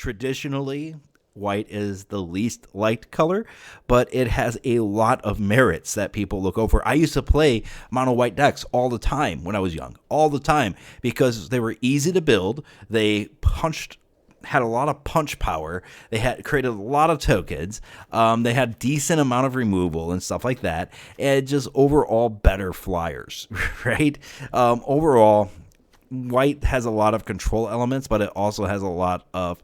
traditionally, white is the least liked color, but it has a lot of merits that people look over. I used to play mono white decks all the time when I was young, all the time, because they were easy to build. They had a lot of punch power. They had created a lot of tokens. They had decent amount of removal and stuff like that, and just overall better flyers, right? Overall, white has a lot of control elements, but it also has a lot of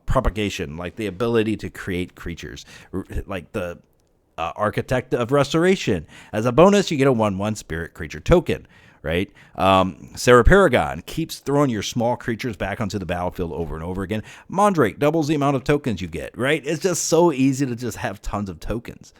propagation, like the ability to create creatures, like the Architect of Restoration. As a bonus, you get a 1/1 spirit creature token, right? Serra Paragon keeps throwing your small creatures back onto the battlefield over and over again. Mondrak doubles the amount of tokens you get, right? It's just so easy to just have tons of tokens.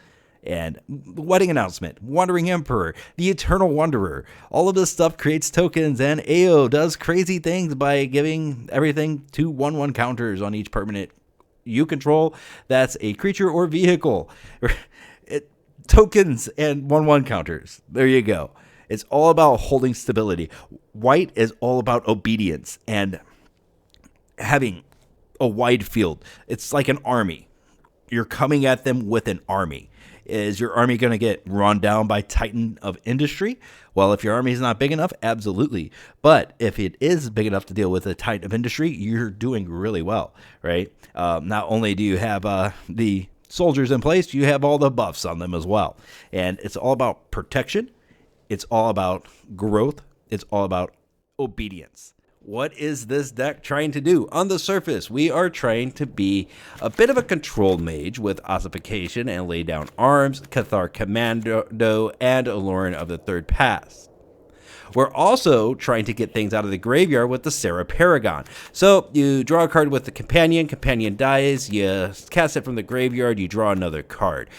And Wedding Announcement, Wandering Emperor, the Eternal Wanderer. All of this stuff creates tokens, and AO does crazy things by giving everything 2 1/1 counters on each permanent you control. That's a creature or vehicle. Tokens and 1/1 counters. There you go. It's all about holding stability. White is all about obedience and having a wide field. It's like an army. You're coming at them with an army. Is your army going to get run down by Titan of Industry? Well, if your army is not big enough, absolutely. But if it is big enough to deal with a Titan of Industry, you're doing really well, right? Not only do you have the soldiers in place, you have all the buffs on them as well. And it's all about protection. It's all about growth. It's all about obedience. What is this deck trying to do? On the surface, we are trying to be a bit of a control mage with Ossification and Lay Down Arms, Cathar Commando, and Loran of the Third Pass. We're also trying to get things out of the graveyard with the Serra Paragon. So you draw a card with the Companion dies, you cast it from the graveyard, you draw another card.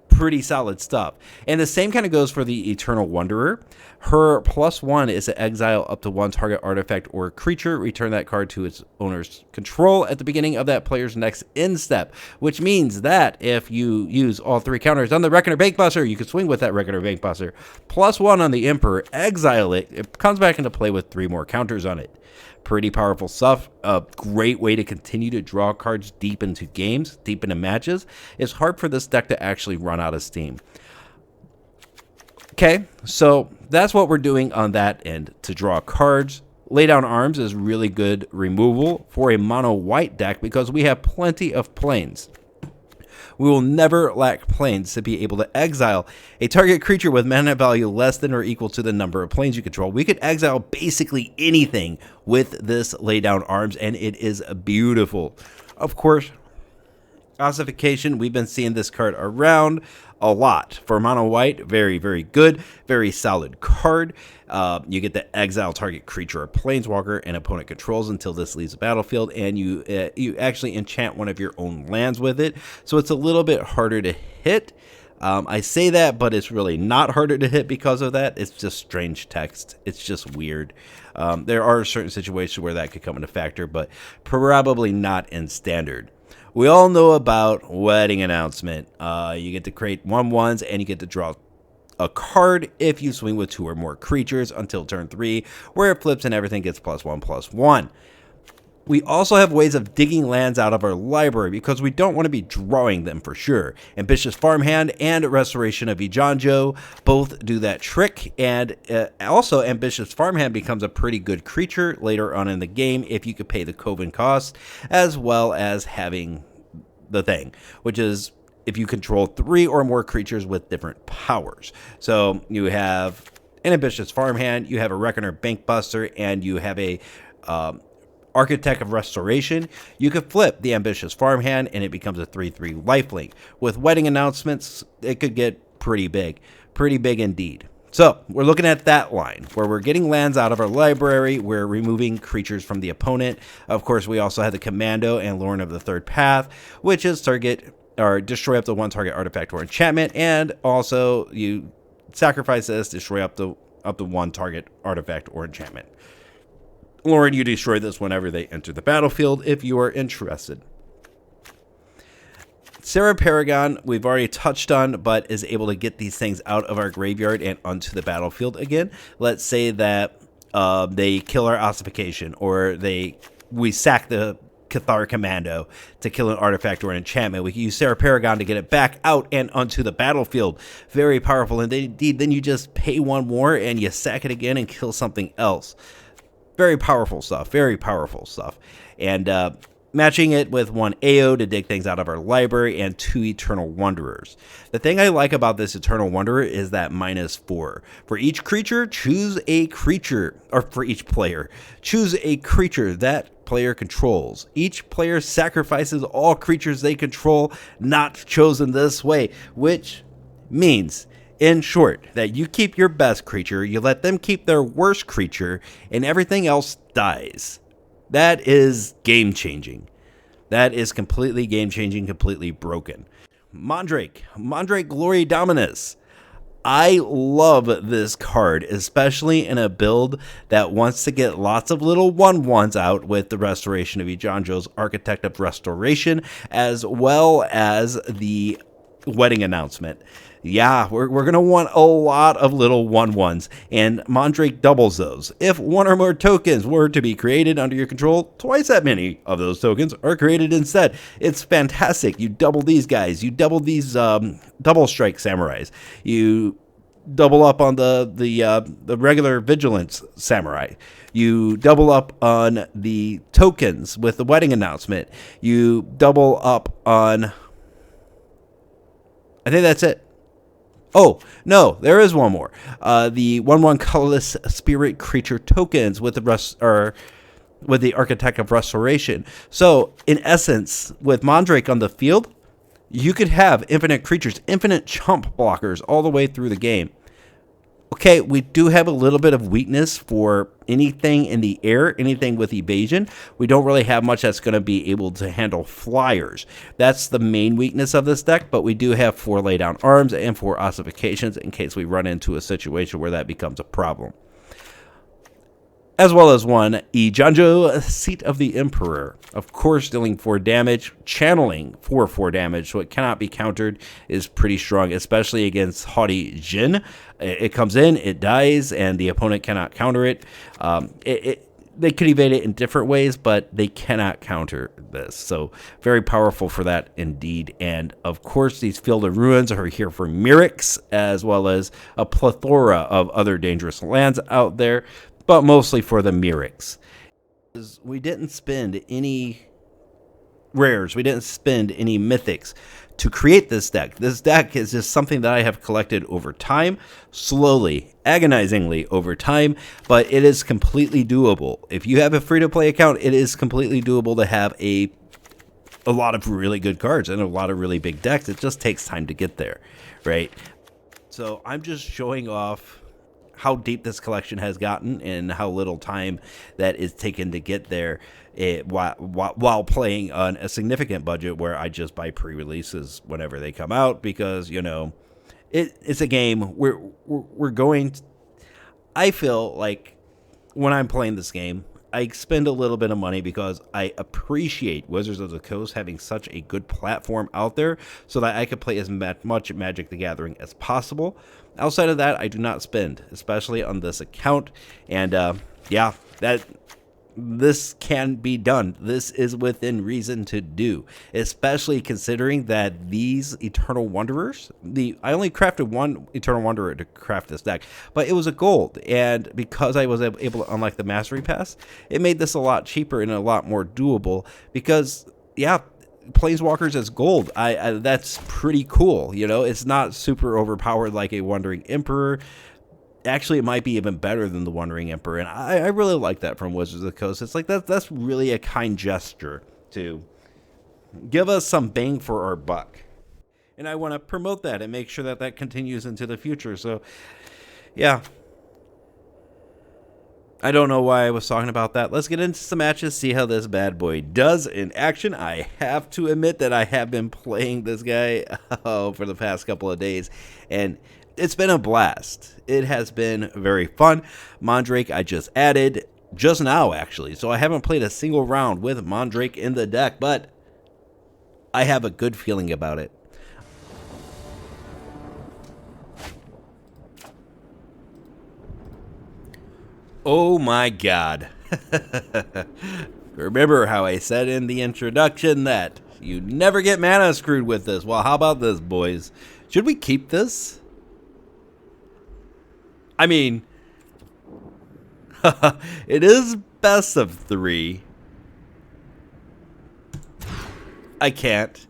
Pretty solid stuff. And the same kind of goes for the Eternal Wanderer. Her +1 is to exile up to 1 target artifact or creature. Return that card to its owner's control at the beginning of that player's next end step, which means that if you use all 3 counters on the Reckoner Bankbuster, you can swing with that Reckoner Bankbuster. +1 on the Emperor, exile it. It comes back into play with 3 more counters on it. Pretty powerful stuff. A great way to continue to draw cards deep into games, deep into matches. It's hard for this deck to actually run out of steam. Okay, so that's what we're doing on that end to draw cards. Lay Down Arms is really good removal for a mono white deck because we have plenty of planes. We will never lack planes to be able to exile a target creature with mana value less than or equal to the number of planes you control. We could exile basically anything with this Lay Down Arms, and it is beautiful. Of course, Ossification, we've been seeing this card around a lot. For mono white, very, very good. Very solid card. You get to exile target creature or planeswalker and opponent controls until this leaves the battlefield, and you actually enchant one of your own lands with it. So it's a little bit harder to hit. I say that, but it's really not harder to hit because of that. It's just strange text. It's just weird. There are certain situations where that could come into factor, but probably not in standard. We all know about Wedding Announcement. You get to create 1/1s and you get to draw a card if you swing with 2 or more creatures until turn 3, where it flips and everything gets +1/+1. We also have ways of digging lands out of our library because we don't want to be drawing them for sure. Ambitious Farmhand and Restoration of Eiganjo both do that trick, and also Ambitious Farmhand becomes a pretty good creature later on in the game if you could pay the Coven cost, as well as having the thing, which is if you control 3 or more creatures with different powers. So you have an Ambitious Farmhand, you have a Reckoner Bankbuster, and you have a Architect of Restoration. You could flip the Ambitious Farmhand and it becomes a 3/3 lifelink. With Wedding Announcements, it could get pretty big indeed. So we're looking at that line where we're getting lands out of our library. We're removing creatures from the opponent. Of course, we also have the Commando and Loran of the Third Path, which is target or destroy up to 1 target artifact or enchantment. And also you sacrifice this, destroy up to 1 target artifact or enchantment. Loran, you destroy this whenever they enter the battlefield if you are interested. Serra Paragon, we've already touched on, but is able to get these things out of our graveyard and onto the battlefield again. Let's say that they kill our Ossification, or we sack the Cathar Commando to kill an artifact or an enchantment. We can use Serra Paragon to get it back out and onto the battlefield. Very powerful. And indeed, then you just pay one more and you sack it again and kill something else. Very powerful stuff. Very powerful stuff. And matching it with 1 AO to dig things out of our library and 2 Eternal Wanderers. The thing I like about this Eternal Wanderer is that -4. For each creature, choose a creature, or for each player, choose a creature that player controls. Each player sacrifices all creatures they control, not chosen this way, which means, in short, that you keep your best creature, you let them keep their worst creature, and everything else dies. That is game-changing. That is completely game-changing, completely broken. Mondrak Glory Dominus. I love this card, especially in a build that wants to get lots of little 1/1s out with the Restoration of Eiganjo's Architect of Restoration, as well as the wedding announcement. Yeah, we're going to want a lot of little 1/1s, and Mondrak doubles those. If 1 or more tokens were to be created under your control, twice that many of those tokens are created instead. It's fantastic. You double these guys. You double these double strike samurais. You double up on the regular vigilance samurai. You double up on the tokens with the wedding announcement. You double up on... I think that's it. Oh, no, there is one more. The 1/1 colorless spirit creature tokens with the Architect of Restoration. So, in essence, with Mondrak on the field, you could have infinite creatures, infinite chump blockers all the way through the game. Okay, we do have a little bit of weakness for anything in the air, anything with evasion. We don't really have much that's going to be able to handle flyers. That's the main weakness of this deck, but we do have 4 laydown arms and 4 ossifications in case we run into a situation where that becomes a problem. As well as 1 Eiganjo, Seat of the Emperor. Of course, dealing 4 damage, channeling for 4 damage, so it cannot be countered, is pretty strong, especially against Haughty Jin. It comes in, it dies, and the opponent cannot counter it. They could evade it in different ways, but they cannot counter this. So very powerful for that indeed. And of course, these Field of Ruins are here for Mirrex, as well as a plethora of other dangerous lands out there, but mostly for the Mirrex. We didn't spend any rares, we didn't spend any mythics to create this deck. This deck is just something that I have collected over time, slowly, agonizingly over time, but it is completely doable. If you have a free-to-play account, it is completely doable to have a lot of really good cards and a lot of really big decks. It just takes time to get there, right? So I'm just showing off how deep this collection has gotten and how little time that is taken to get there while playing on a significant budget where I just buy pre-releases whenever they come out because, you know, it's a game we're going to, I feel like when I'm playing this game, I spend a little bit of money because I appreciate Wizards of the Coast having such a good platform out there so that I could play as much Magic the Gathering as possible. Outside of that, I do not spend, especially on this account. And yeah, this can be done. This is within reason to do, especially considering that these Eternal Wanderers, I only crafted 1 Eternal Wanderer to craft this deck, but it was a gold, and because I was able to unlock the Mastery Pass, it made this a lot cheaper and a lot more doable because, yeah, Planeswalkers as gold, that's pretty cool, you know? It's not super overpowered like a Wandering Emperor. Actually, it might be even better than the Wandering Emperor, and I really like that from Wizards of the Coast. It's like that's really a kind gesture to give us some bang for our buck, and I want to promote that and make sure that that continues into the future. So, yeah, I don't know why I was talking about that. Let's get into some matches, see how this bad boy does in action. I have to admit that I have been playing this guy for the past couple of days, and it's been a blast. It has been very fun. Mondrak I just added just now, actually. So I haven't played a single round with Mondrak in the deck, but I have a good feeling about it. Oh my god. Remember how I said in the introduction that you never get mana screwed with this. Well, how about this, boys? Should we keep this? I mean, it is best of 3. I can't.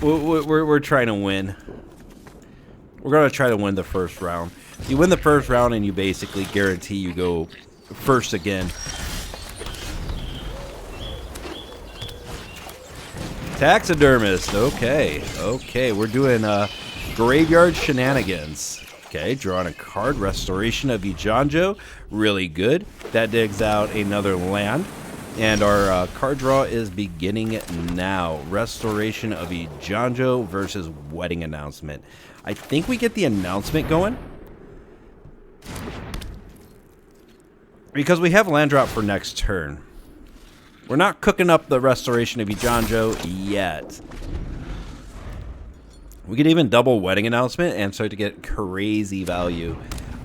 We're trying to win. We're going to try to win the first round. You win the first round and you basically guarantee you go first again. Taxidermist. Okay, we're doing graveyard shenanigans. Okay, drawing a card. Restoration of Eiganjo. Really good. That digs out another land. And our card draw is beginning now. Restoration of Eiganjo versus Wedding Announcement. I think we get the announcement going. Because we have land drop for next turn. We're not cooking up the Restoration of Eiganjo yet. We could even double Wedding Announcement and start to get crazy value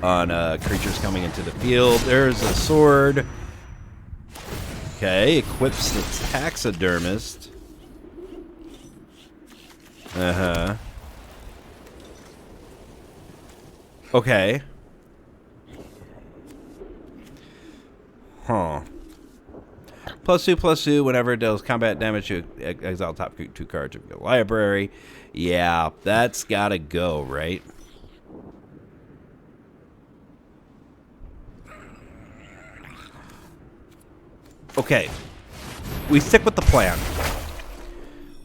on creatures coming into the field. There's a sword. Okay, equips the Taxidermist. Uh-huh. Okay. Huh. +2/+2 whenever it deals combat damage, you exile top 2 cards of your library. Yeah, that's gotta go, right? Okay. We stick with the plan.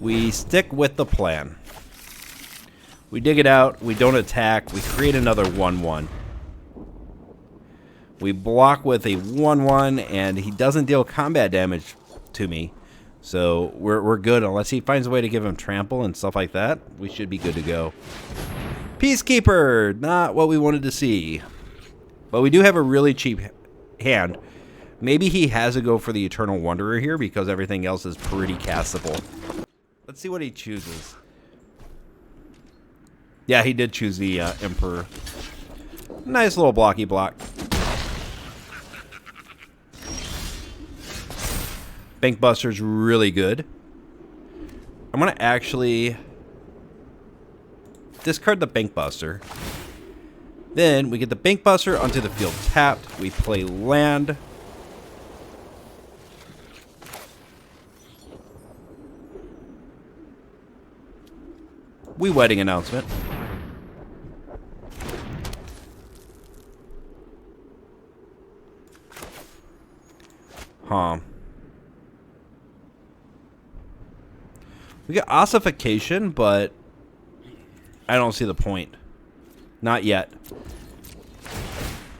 We stick with the plan. We dig it out. We don't attack. We create another 1/1. We block with a 1/1, and he doesn't deal combat damage to me. So we're good. Unless he finds a way to give him trample and stuff like that, we should be good to go. Peacekeeper! Not what we wanted to see. But we do have a really cheap hand. Maybe he has to go for the Eternal Wanderer here because everything else is pretty castable. Let's see what he chooses. Yeah, he did choose the Emperor. Nice little blocky block. Bankbuster's really good. I'm going to actually discard the Bankbuster. Then we get the Bankbuster onto the field tapped. We play land. We Wedding Announcement. Huh. We got Ossification, but I don't see the point. Not yet.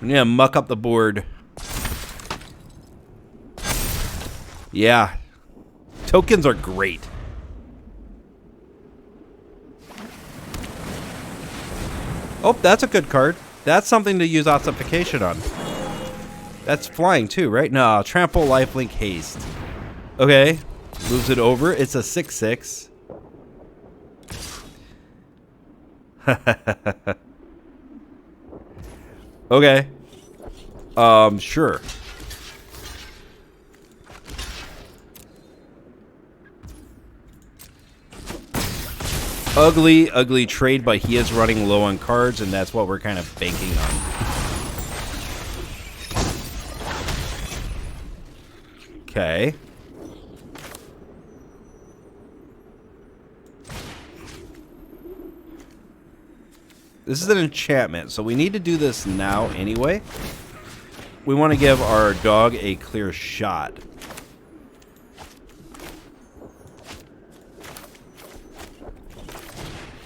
We need to muck up the board. Yeah. Tokens are great. Oh, that's a good card. That's something to use Ossification on. That's flying too, right? No, Trample, Lifelink, Haste. Okay. Moves it over. It's a 6/6. Okay. Sure. Ugly, ugly trade, but he is running low on cards, and that's what we're kind of banking on. Okay. This is an enchantment, so we need to do this now anyway. We want to give our dog a clear shot.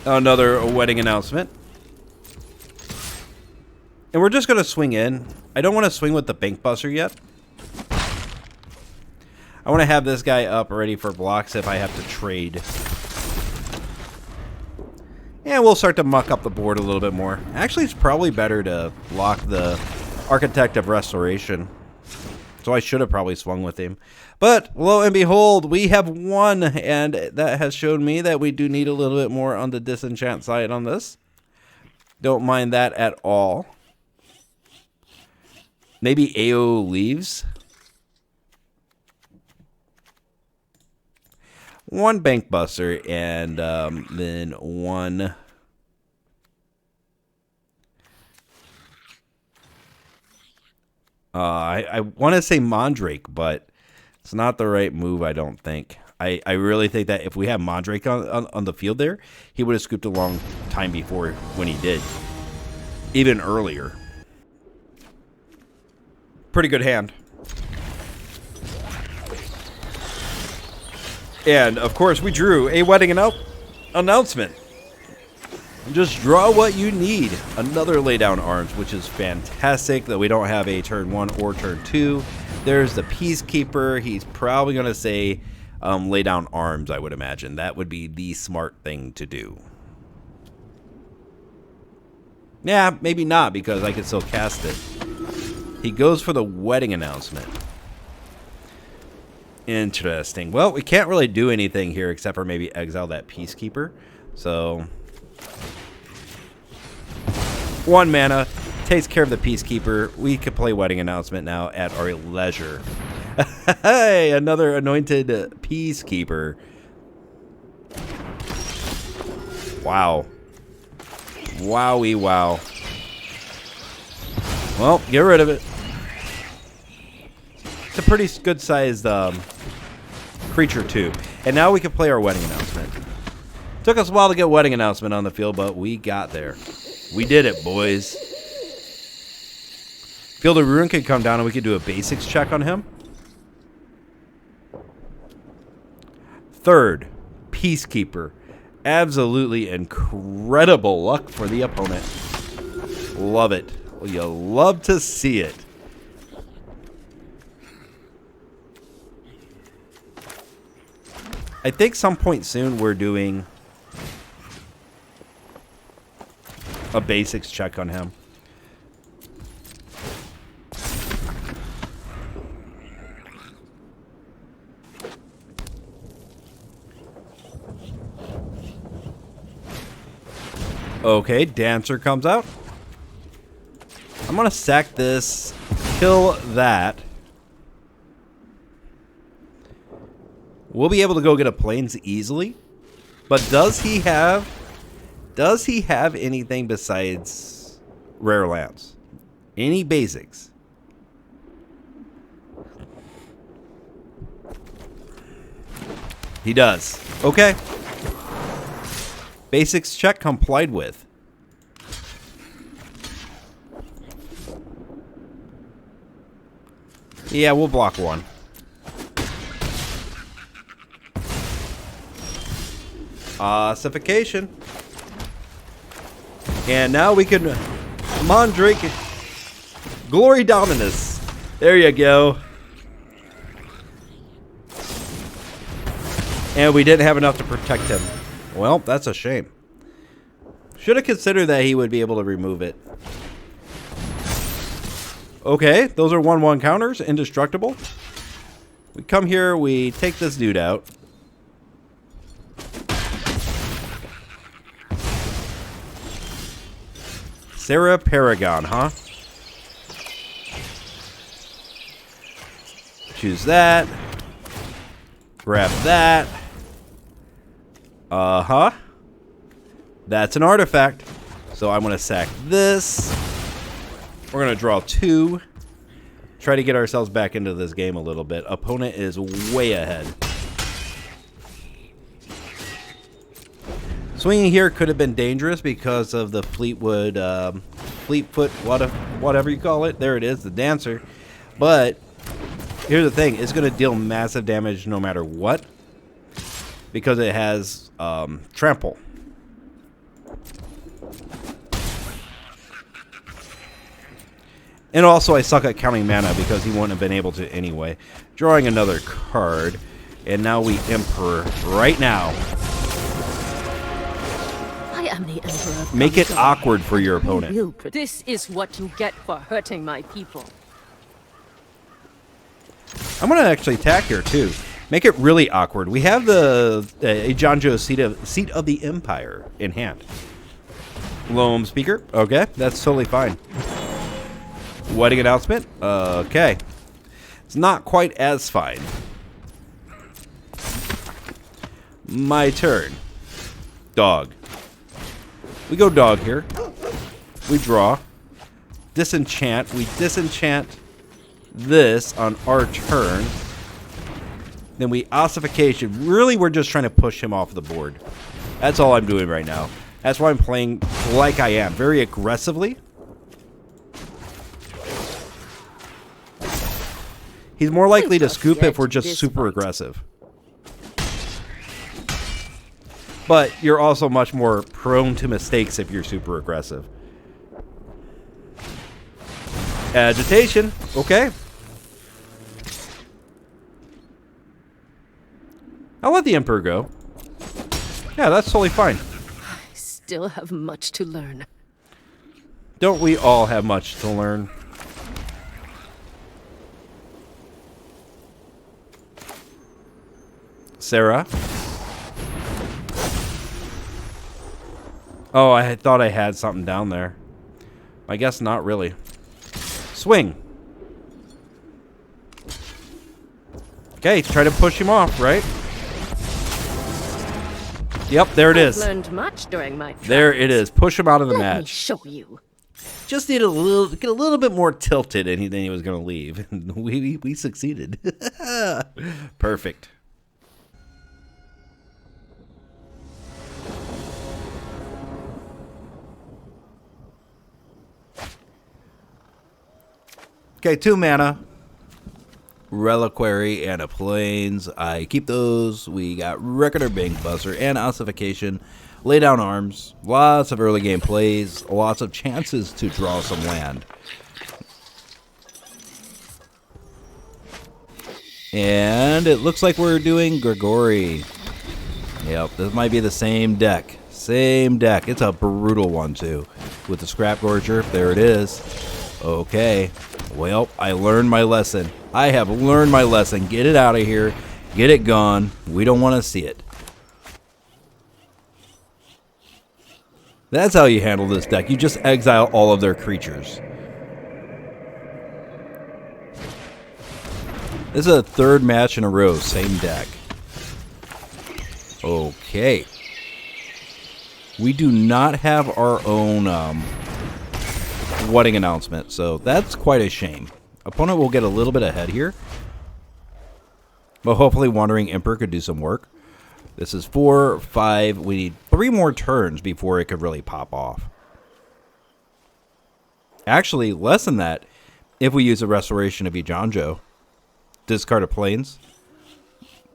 Another Wedding Announcement. And we're just going to swing in. I don't want to swing with the Bankbuster yet. I want to have this guy up ready for blocks if I have to trade. And we'll start to muck up the board a little bit more. Actually, it's probably better to block the Architect of Restoration. So I should have probably swung with him. But lo and behold, we have won. And that has shown me that we do need a little bit more on the Disenchant side on this. Don't mind that at all. Maybe AO leaves. 1 Bankbuster, and then 1... I want to say Mondrak, but it's not the right move, I don't think. I really think that if we had Mondrak on the field there, he would have scooped a long time before when he did. Even earlier. Pretty good hand. And, of course, we drew a wedding announcement. Just draw what you need. Another lay down arms, which is fantastic that we don't have a turn 1 or turn 2. There's the Peacekeeper. He's probably going to say lay down arms, I would imagine. That would be the smart thing to do. Yeah, maybe not, because I can still cast it. He goes for the wedding announcement. Interesting. Well, we can't really do anything here except for maybe exile that Peacekeeper. So... 1 mana, takes care of the Peacekeeper. We could play Wedding Announcement now at our leisure. Hey, another anointed Peacekeeper. Wow. Wowie wow. Well, get rid of it. It's a pretty good sized creature too. And now we can play our Wedding Announcement. Took us a while to get Wedding Announcement on the field, but we got there. We did it, boys. Field of Ruin could come down and we could do a basics check on him. 3rd, Peacekeeper. Absolutely incredible luck for the opponent. Love it. Well, you love to see it. I think some point soon we're doing a basics check on him. Okay, Dancer comes out. I'm gonna sack this, kill that. We'll be able to go get a plains easily. But does he have anything besides rare lands? Any basics? He does. Okay. Basics check complied with. Yeah, we'll block 1. Ossification. And now we can Mondrak Glory Dominus. There you go. And we didn't have enough to protect him. Well, that's a shame. Should have considered that he would be able to remove it. Okay, those are 1/1 counters, indestructible. We come here, we take this dude out. Serra Paragon, huh? Choose that. Grab that. Uh-huh. That's an artifact. So I'm going to sack this. We're going to draw 2. Try to get ourselves back into this game a little bit. Opponent is way ahead. Swinging here could have been dangerous because of the Fleetfoot, whatever you call it. There it is, the Dancer. But here's the thing. It's going to deal massive damage no matter what. Because it has trample. And also I suck at counting mana because he wouldn't have been able to anyway. Drawing another card. And now we Emperor right now. I am the Emperor. Make it awkward for your opponent. This is what you get for hurting my people. I'm going to actually attack here too. Make it really awkward. We have the Eiganjo Seat of the Empire in hand. Loam Speaker. Okay, that's totally fine. Wedding announcement. Okay. It's not quite as fine. My turn. Dog. We go dog here. We draw. Disenchant. We disenchant this on our turn. Then we Ossification. Really, we're just trying to push him off the board. That's all I'm doing right now. That's why I'm playing like I am. Very aggressively. He's more likely to scoop if we're just super aggressive. But you're also much more prone to mistakes if you're super aggressive. Agitation. Okay. I'll let the Emperor go. Yeah, that's totally fine. I still have much to learn. Don't we all have much to learn? Serra. Oh, I thought I had something down there. I guess not really. Swing. Okay, try to push him off, right? Yep, there it is. I've learned much during my travels. There it is. Push him out of the Let me match. show you. Just need get a little bit more tilted, and then he was going to leave. We succeeded. Perfect. Okay, 2 mana. Reliquary and a Plains. I keep those. We got Reckoner Bankbuster and Ossification. Lay down arms. Lots of early game plays. Lots of chances to draw some land. And it looks like we're doing Gregory. Yep, this might be the same deck. Same deck. It's a brutal one, too. With the Scrap Gorger. There it is. Okay. Well, I learned my lesson. I have learned my lesson. Get it out of here. Get it gone. We don't want to see it. That's how you handle this deck. You just exile all of their creatures. This is a 3rd match in a row. Same deck. Okay. We do not have our own wedding announcement, so that's quite a shame. Opponent will get a little bit ahead here, but hopefully Wandering Emperor could do some work. This is 4, 5. We need 3 more turns before it could really pop off. Actually, less than that if we use a Restoration of Eiganjo. Discard a Plains.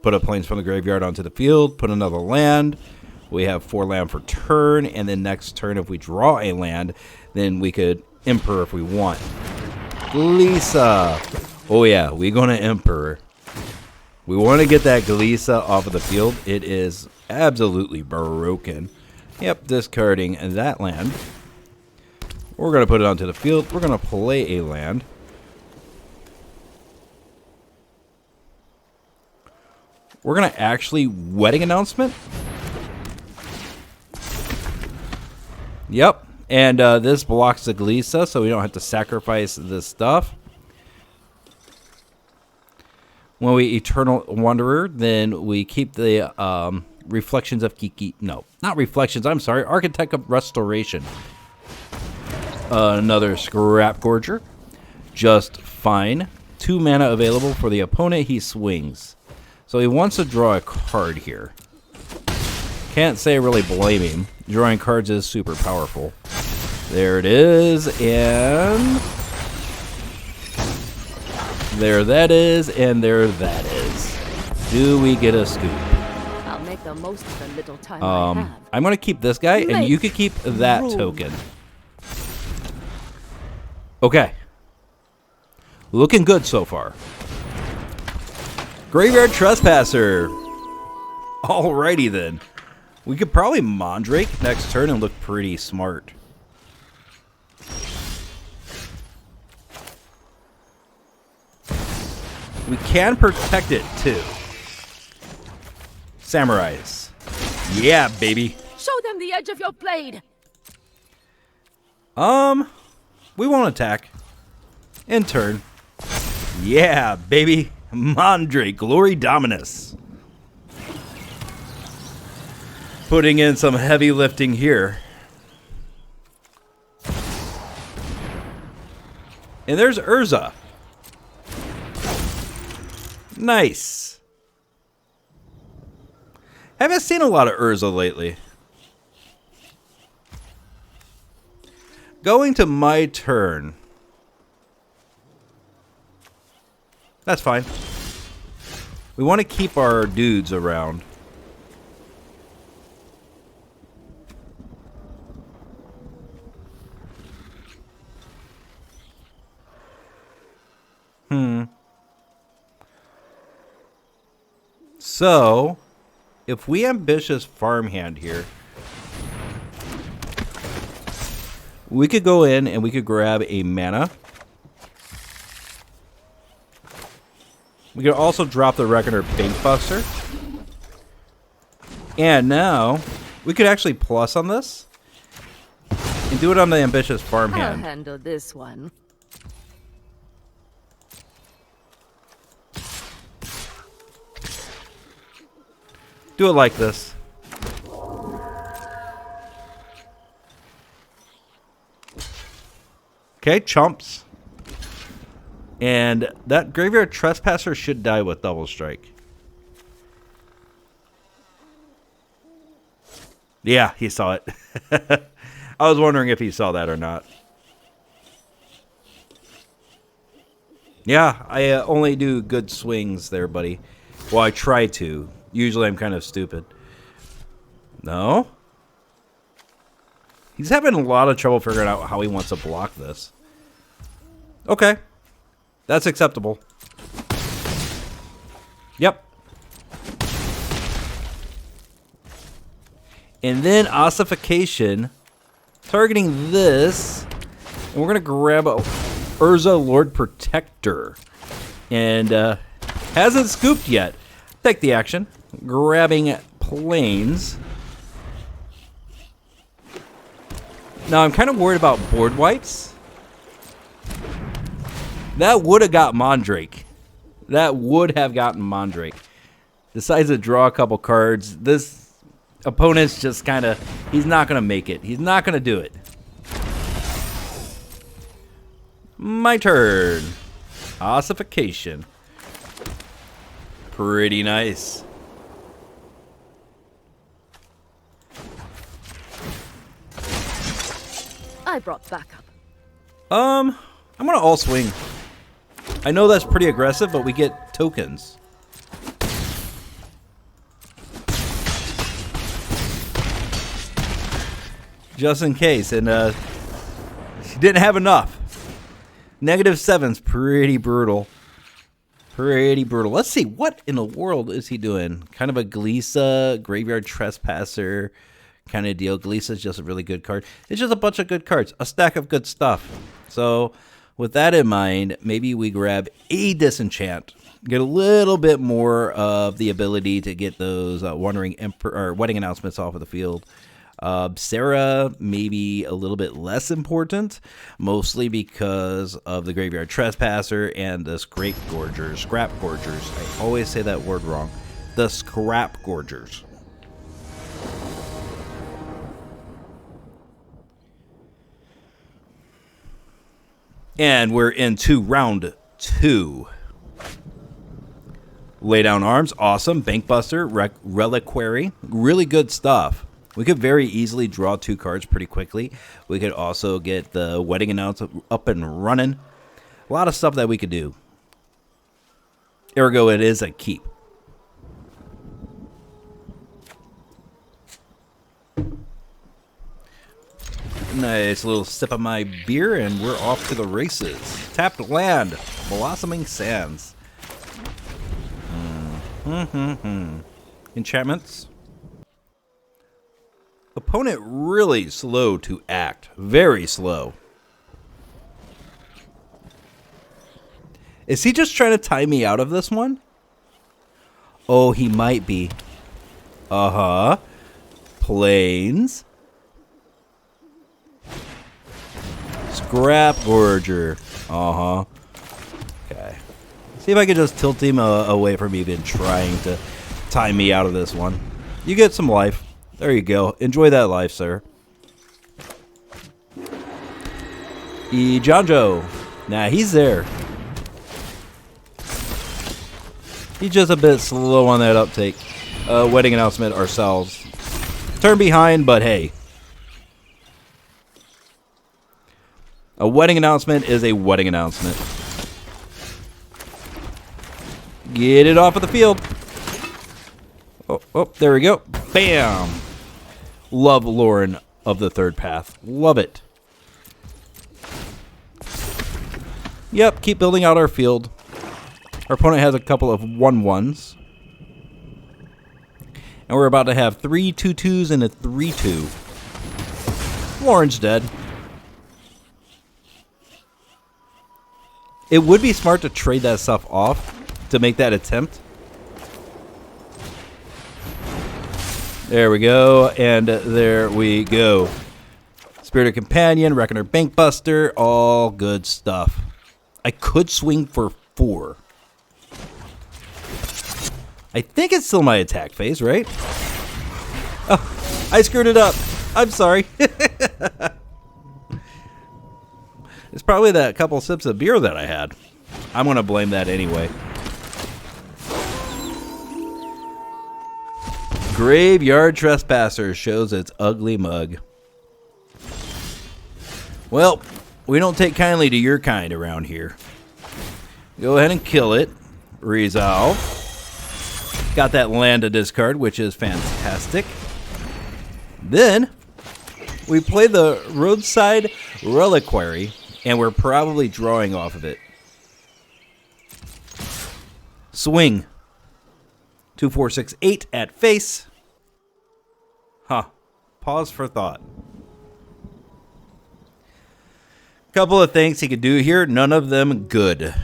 Put a Plains from the graveyard onto the field. Put another land. We have 4 land for turn, and then next turn if we draw a land, then we could Emperor if we want. Glisa. Oh yeah, we're going to Emperor. We want to get that Glisa off of the field. It is absolutely broken. Yep, discarding that land. We're going to put it onto the field. We're going to play a land. We're going to actually wedding announcement. Yep. And this blocks the Glisa, so we don't have to sacrifice this stuff. When we Eternal Wanderer, then we keep the Reflections of Kiki. No, not Reflections. I'm sorry. Architect of Restoration. Another Scrap Gorger. Just fine. 2 mana available for the opponent. He swings. So he wants to draw a card here. Can't say I really blame him. Drawing cards is super powerful. There it is, and there that is, and there that is. Do we get a scoop? I'll make the most of the little time I have. I'm going to keep this guy, and you could keep that token. Okay. Looking good so far. Graveyard Trespasser. Alrighty then. We could probably Mondrak next turn and look pretty smart. We can protect it too. Samurais. Yeah, baby. Show them the edge of your blade. We won't attack. In turn. Yeah, baby. Mondrak, Glory Dominus. Putting in some heavy lifting here. And there's Urza. Nice. Haven't seen a lot of Urza lately. Going to my turn. That's fine. We want to keep our dudes around. So, if we Ambitious Farmhand here, we could go in and we could grab a mana. We could also drop the Reckoner Bankbuster. And now, we could actually plus on this and do it on the Ambitious I'll Farmhand. handle this one. Do it like this. Okay, chumps. And that Graveyard Trespasser should die with Double Strike. Yeah, he saw it. I was wondering if he saw that or not. Yeah, I only do good swings there, buddy. Well, I try to. Usually I'm kind of stupid. No? He's having a lot of trouble figuring out how he wants to block this. Okay. That's acceptable. Yep. And then Ossification. Targeting this. And we're going to grab Urza Lord Protector. And hasn't scooped yet. Take the action. Grabbing Plains. Now I'm kind of worried about board wipes. That would have got Mondrak. That would have gotten Mondrak. Decides to draw a couple cards. This opponent's just kind of... He's not going to make it. He's not going to do it. My turn. Ossification. Pretty nice. I brought backup. I'm gonna all swing. I know that's pretty aggressive, but we get tokens. Just in case, and she didn't have enough. -7's pretty brutal. Pretty brutal. Let's see, what in the world is he doing? Kind of a Glisa, Graveyard Trespasser kind of deal. Glisa's just a really good card. It's just a bunch of good cards. A stack of good stuff. So, with that in mind, maybe we grab a Disenchant. Get a little bit more of the ability to get those Wandering Emperor or Wedding Announcements off of the field. Serra, maybe a little bit less important, mostly because of the Graveyard Trespasser and the Scrap Gorgers. I always say that word wrong. The Scrap Gorgers. And we're into round 2. Lay down arms, awesome. Bankbuster, Reliquary, really good stuff. We could very easily draw 2 cards pretty quickly. We could also get the Wedding Announcement up and running. A lot of stuff that we could do. Ergo, it is a keep. Nice little sip of my beer, and we're off to the races. Tapped land, Blossoming Sands. Enchantments. Opponent really slow to act. Very slow. Is he just trying to time me out of this one? Oh, he might be. Uh-huh. Plains. Scrap Gorger. Uh-huh. Okay. See if I can just tilt him away from even trying to time me out of this one. You get some life. There you go. Enjoy that life, sir. Eiganjo. Nah, he's there. He's just a bit slow on that uptake. Wedding announcement ourselves. Turn behind, but hey. A wedding announcement is a wedding announcement. Get it off of the field. Oh, there we go. Bam. Love Loran of the third path. Love it. Yep, keep building out our field. Our opponent has a couple of 1/1s. And we're about to have 3 2/2s and a 3/2. Loran's dead. It would be smart to trade that stuff off to make that attempt. There we go, and there we go. Spirited Companion, Reckoner Bankbuster, all good stuff. I could swing for 4. I think it's still my attack phase, right? Oh, I screwed it up. I'm sorry. It's probably that couple sips of beer that I had. I'm going to blame that anyway. Graveyard Trespasser shows its ugly mug. Well, we don't take kindly to your kind around here. Go ahead and kill it. Resolve. Got that land to discard, which is fantastic. Then, we play the Roadside Reliquary, and we're probably drawing off of it. Swing. 2, 4, 6, 8 at face. Huh. Pause for thought. Couple of things he could do here, none of them good.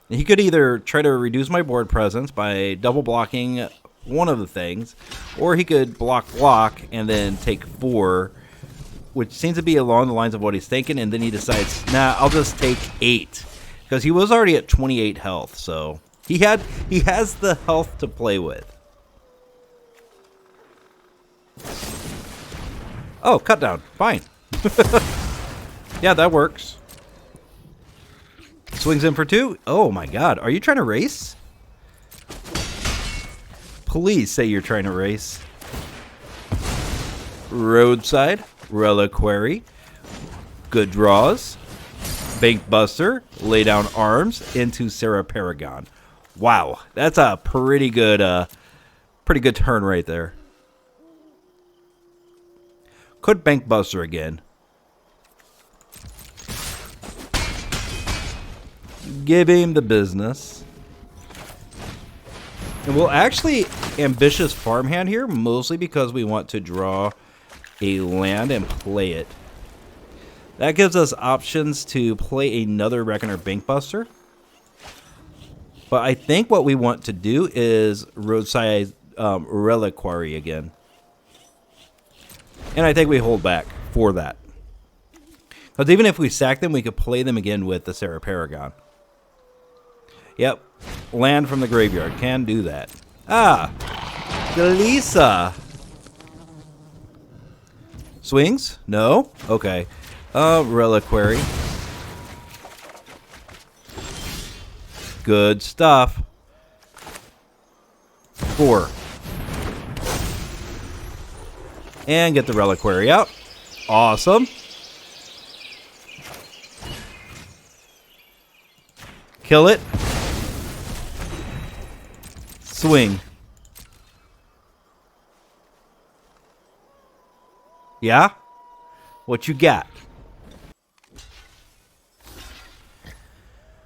He could either try to reduce my board presence by double blocking one of the things, or he could block and then take 4, which seems to be along the lines of what he's thinking, and then he decides, nah, I'll just take 8. Because he was already at 28 health, so he has the health to play with. Oh, cut down. Fine. Yeah, that works. Swings in for 2. Oh my god, are you trying to race? Please say you're trying to race. Roadside Reliquary. Good draws. Bankbuster, lay down arms into Serra Paragon. Wow, that's a pretty good turn right there. Could Bankbuster again. Give him the business. And we'll actually Ambitious Farmhand here, mostly because we want to draw a land and play it. That gives us options to play another Reckoner Bankbuster. But I think what we want to do is Roadside Reliquary again. And I think we hold back for that. Because even if we sack them, we could play them again with the Serra Paragon. Yep. Land from the graveyard. Can do that. Ah! Galisa! Swings? No? Okay. Reliquary. Good stuff. 4. And get the Reliquary out. Awesome. Kill it. Swing. Yeah? What you got?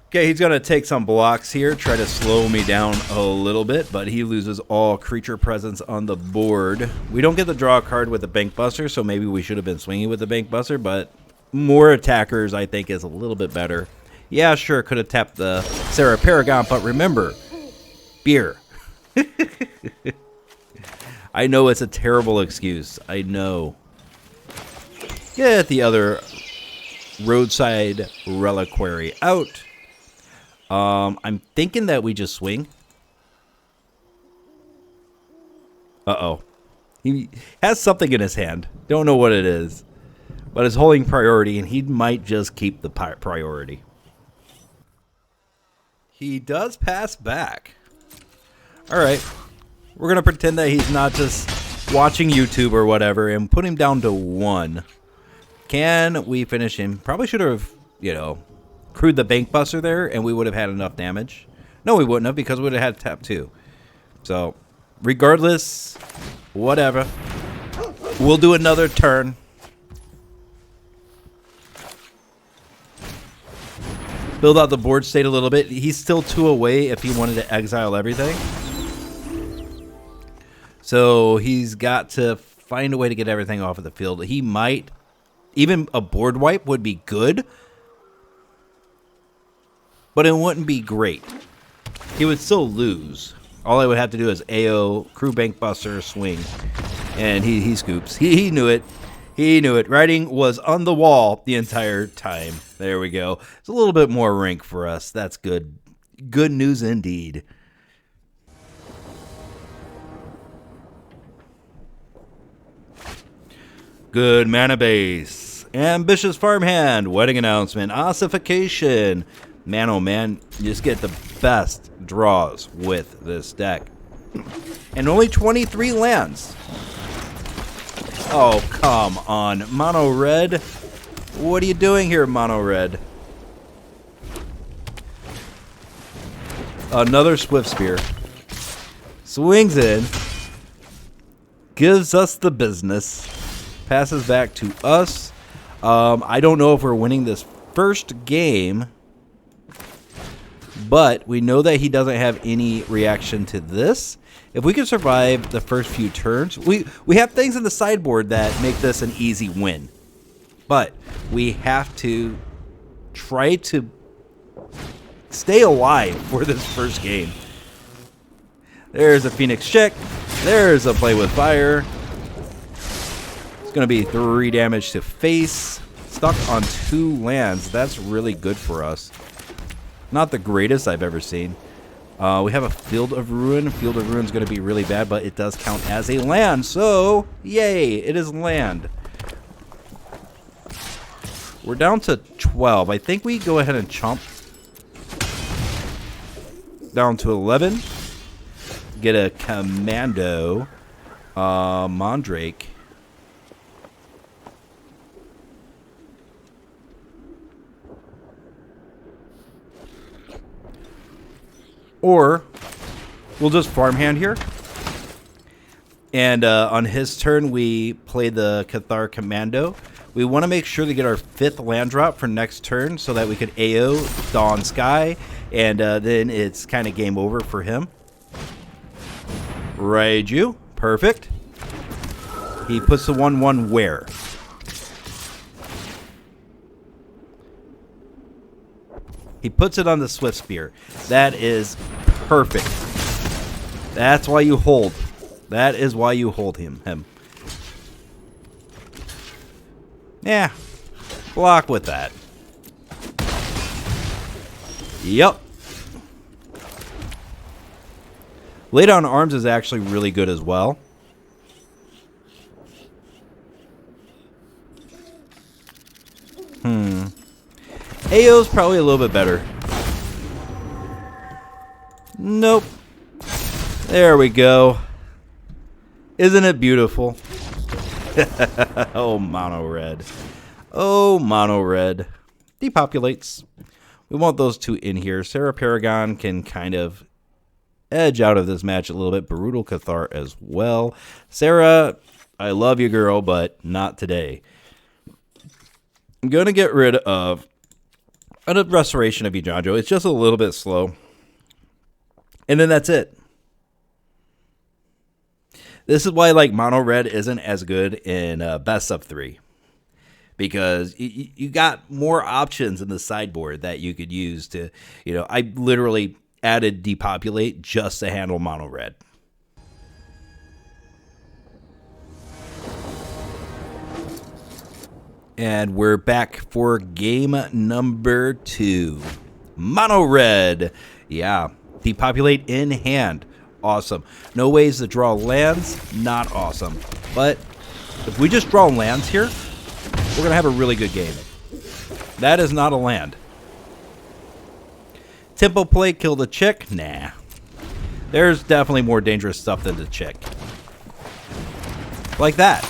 Okay, he's going to take some blocks here, try to slow me down a little bit, but he loses all creature presence on the board. We don't get to draw a card with the Bankbuster, so maybe we should have been swinging with the Bankbuster, but more attackers, I think, is a little bit better. Yeah, sure, could have tapped the Serra Paragon, but remember, beer. I know it's a terrible excuse. I know. Get the other Roadside Reliquary out. I'm thinking that we just swing. Uh-oh. He has something in his hand. Don't know what it is. But it's holding priority, and he might just keep the priority. He does pass back. All right. We're going to pretend that he's not just watching YouTube or whatever and put him down to 1. Can we finish him? Probably should have, crewed the Bankbuster there, and we would have had enough damage. No, we wouldn't have, because we would have had tap 2. So, regardless, whatever. We'll do another turn. Build out the board state a little bit. He's still 2 away if he wanted to exile everything. So he's got to find a way to get everything off of the field. He might. Even a board wipe would be good. But it wouldn't be great. He would still lose. All I would have to do is AO, crew Bankbuster, swing. And he scoops. He knew it. He knew it. Writing was on the wall the entire time. There we go. It's a little bit more rank for us. That's good. Good news indeed. Good mana base. Ambitious Farmhand. Wedding announcement. Ossification. Man, oh man. You just get the best draws with this deck. And only 23 lands. Oh, come on. Mono red. What are you doing here, mono red? Another Swift Spear. Swings in. Gives us the business. Passes back to us. I don't know if we're winning this first game. But we know that he doesn't have any reaction to this. If we can survive the first few turns, we have things in the sideboard that make this an easy win. But we have to try to stay alive for this first game. There's a Phoenix check. There's a play with fire. It's going to be 3 damage to face. Stuck on 2 lands. That's really good for us. Not the greatest I've ever seen. We have a Field of Ruin. Field of Ruin is going to be really bad, but it does count as a land. So, yay, it is land. We're down to 12. I think we go ahead and chomp. Down to 11. Get a Commando. Mondrak. Or we'll just farmhand here. And on his turn, we play the Cathar Commando. We want to make sure to get our 5th land drop for next turn so that we could AO Dawn Sky. And then it's kind of game over for him. Raiju. Perfect. He puts the 1/1 where? He puts it on the Swift Spear. That is perfect. That's why you hold. That is why you hold him. Yeah. Block with that. Yep. Lay Down Arms is actually really good as well. AO's probably a little bit better. Nope. There we go. Isn't it beautiful? Oh, mono red. Oh, mono red. Depopulates. We want those 2 in here. Serra Paragon can kind of edge out of this match a little bit. Brutal Cathar as well. Serra, I love you, girl, but not today. I'm going to get rid of a Restoration of Eiganjo. It's just a little bit slow. And then that's it. This is why mono red isn't as good in best of 3. Because you got more options in the sideboard that you could use to, I literally added Depopulate just to handle mono red. And we're back for game number 2. Mono red. Yeah. Depopulate in hand. awesome. No ways to draw lands, not awesome. But if we just draw lands here, we're going to have a really good game. That is not a land. Tempo play, kill the chick? Nah. There's definitely more dangerous stuff than the chick. Like that.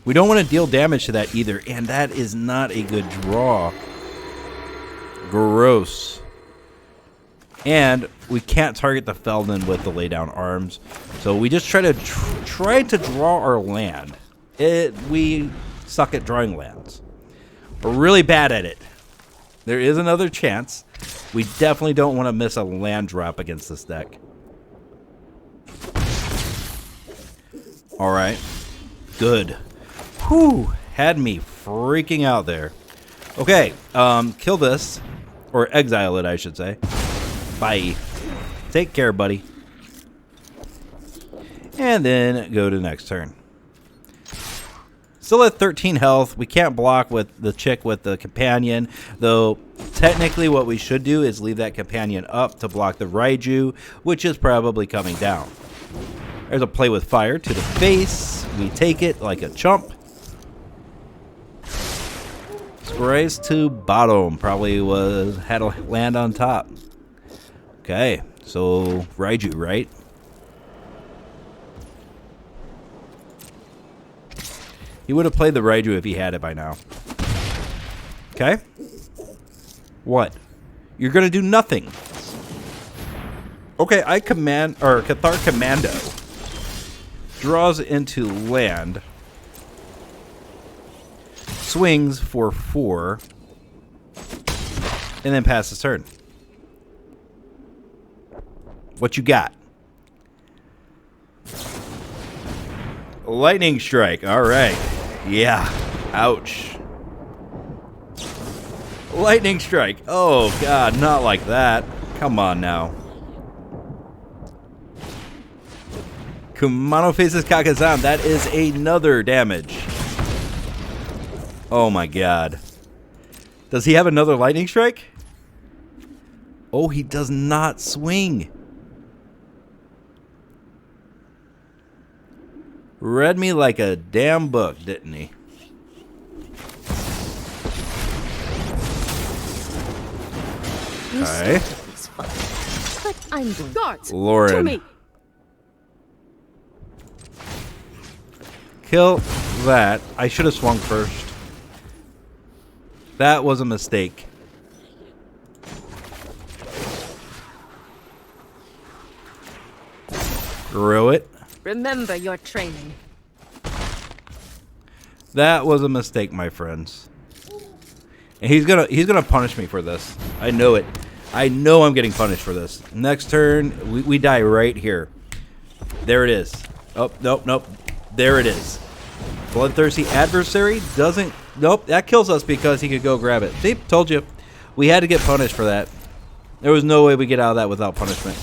We don't want to deal damage to that either, and that is not a good draw. Gross. And we can't target the Feldon with the laydown arms, so we just try to draw our land. We suck at drawing lands. We're really bad at it. There is another chance. We definitely don't want to miss a land drop against this deck. All right. Good. Whew. Had me freaking out there. Okay. Kill this. Or exile it, I should say. Bye. Take care, buddy. And then go to next turn. Still at 13 health. We can't block with the chick with the companion. Though, technically what we should do is leave that companion up to block the Raiju, which is probably coming down. There's a play with fire to the face. We take it like a chump. Sprays to bottom. Probably had a land on top. Okay, so Raiju, right? He would have played the Raiju if he had it by now. Okay. What? You're gonna do nothing. Okay, Cathar Commando draws into land, swings for 4, and then passes turn. What you got? Lightning strike. All right. Yeah. Ouch. Lightning strike. Oh, God. Not like that. Come on now. Kumano faces Kakazan. That is another damage. Oh, my God. Does he have another lightning strike? Oh, he does not swing. Read me like a damn book, didn't he? Okay. But I'm going. Guards, Loran. to me. Kill that. I should have swung first. That was a mistake. Screw it. Remember your training. That was a mistake, my friends. And he's gonna punish me for this. I know it. I know I'm getting punished for this. Next turn, we die right here. There it is. Oh, nope. There it is. Bloodthirsty adversary doesn't... Nope, that kills us because he could go grab it. See, told you. We had to get punished for that. There was no way we get out of that without punishment.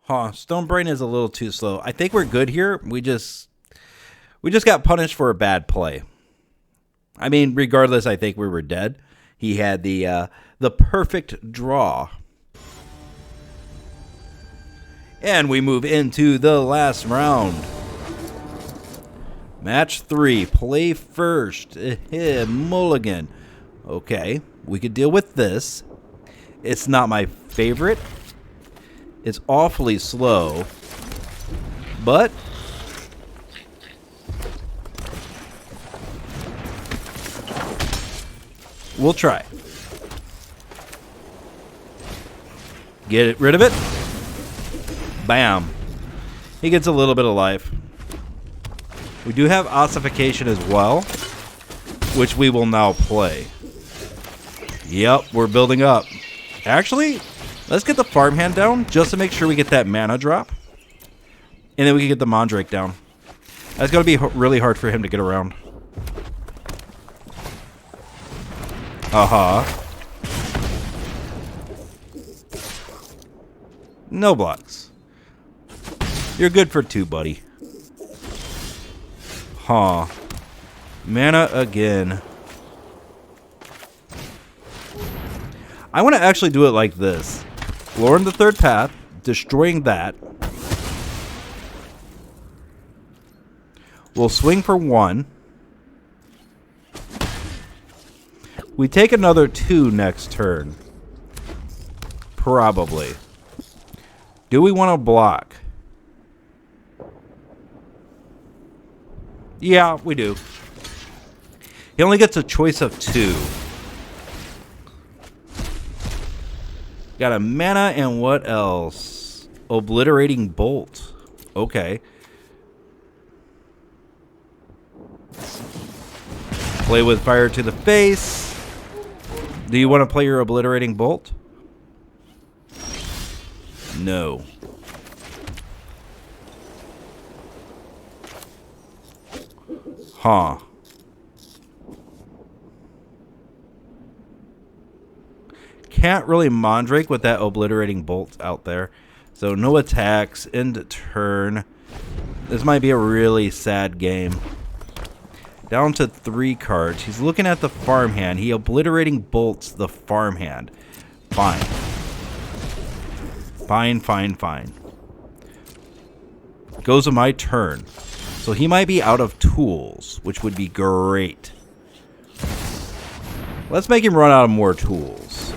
Huh, Stonebrain is a little too slow. I think we're good here. We just got punished for a bad play. I mean, regardless, I think we were dead. He had the perfect draw. And we move into the last round. Match 3. Play first. Mulligan. Okay, we could deal with this. It's not my favorite. It's awfully slow. But we'll try. Get rid of it. Bam. He gets a little bit of life. We do have Ossification as well, which we will now play. Yep, we're building up. Actually, let's get the Farmhand down just to make sure we get that mana drop. And then we can get the Mondrak down. That's going to be really hard for him to get around. Uh-huh. No blocks. You're good for 2, buddy. Huh. Mana again. I want to actually do it like this. Loran the third path, destroying that. We'll swing for 1. We take another 2 next turn. Probably. Do we want to block? Yeah, we do. He only gets a choice of 2. Got a mana and what else? Obliterating Bolt. Okay. Play with fire to the face. Do you want to play your Obliterating Bolt? No. Huh. Can't really Mondrak with that Obliterating Bolt out there. So no attacks, end turn. This might be a really sad game. Down to 3 cards. He's looking at the farmhand. He Obliterating Bolts the farmhand. Fine. Fine, fine, fine. Goes to my turn. So he might be out of tools, which would be great. Let's make him run out of more tools.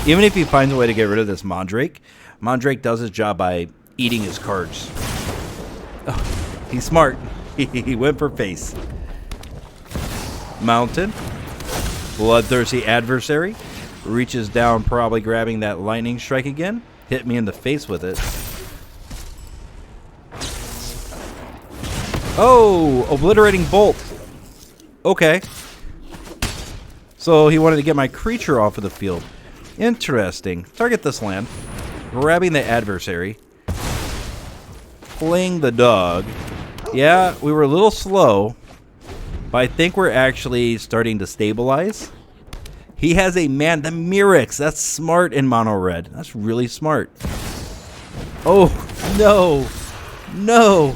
Even if he finds a way to get rid of this Mondrak, Mondrak does his job by eating his cards. Oh, he's smart. He went for face. Mountain. Bloodthirsty adversary. Reaches down, probably grabbing that lightning strike again. Hit me in the face with it. Oh, Obliterating Bolt. Okay. So he wanted to get my creature off of the field. Interesting. Target this land. Grabbing the adversary. Playing the dog. Yeah, we were a little slow. But I think we're actually starting to stabilize. He has a man, the Mirix. That's smart in mono red. That's really smart. Oh, no. No.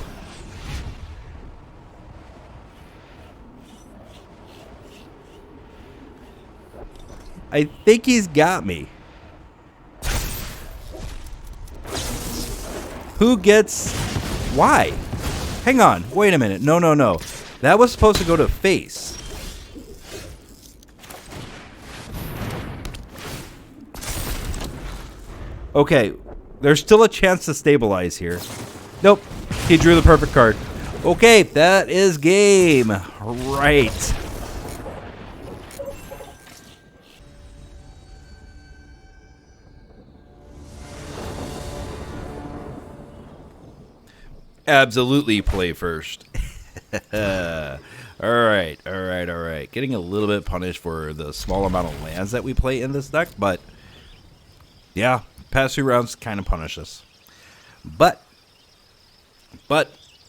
I think he's got me. Who gets... Why? Hang on. Wait a minute. No, no, no. That was supposed to go to face. Okay. There's still a chance to stabilize here. Nope. He drew the perfect card. Okay. That is game. Right. Absolutely play first. Alright. Getting a little bit punished for the small amount of lands that we play in this deck, but yeah, past 2 rounds kind of punish us. But